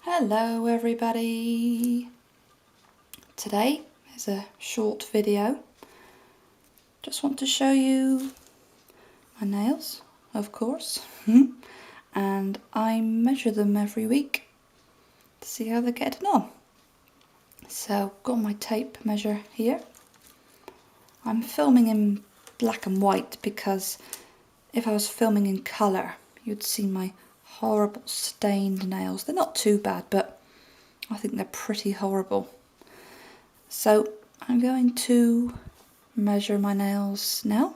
Hello everybody! Today is a short video. Just want to show you my nails, of course, and I measure them every week to see how they're getting on. So got my tape measure here. I'm filming in black and white because if I was filming in colour you'd see my horrible stained nails. They're not too bad, but I think they're pretty horrible. So I'm going to measure my nails now.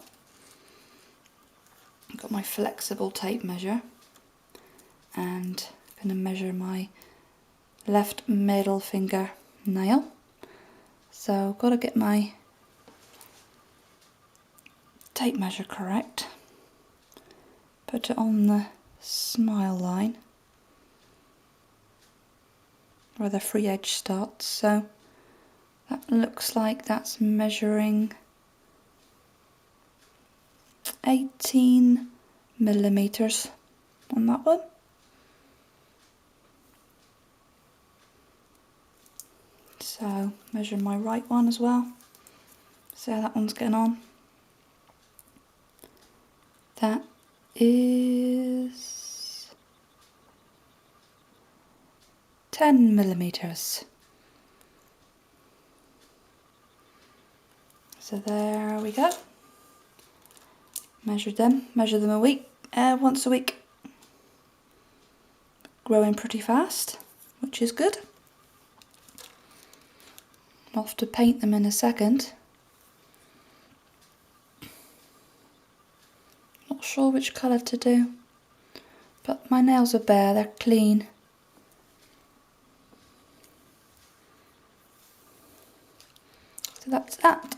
I've got my flexible tape measure and I'm going to measure my left middle finger nail. So I've got to get my tape measure correct. Put it on the smile line where the free edge starts. So that looks like that's measuring 18 millimeters on that one. So measure my right one as well. See how that one's getting on. That is 10 millimeters. So there we go. Measure them once a week. Growing pretty fast, which is good. I'll have to paint them in a second. Not sure which colour to do, but my nails are bare, they're clean. So that's that.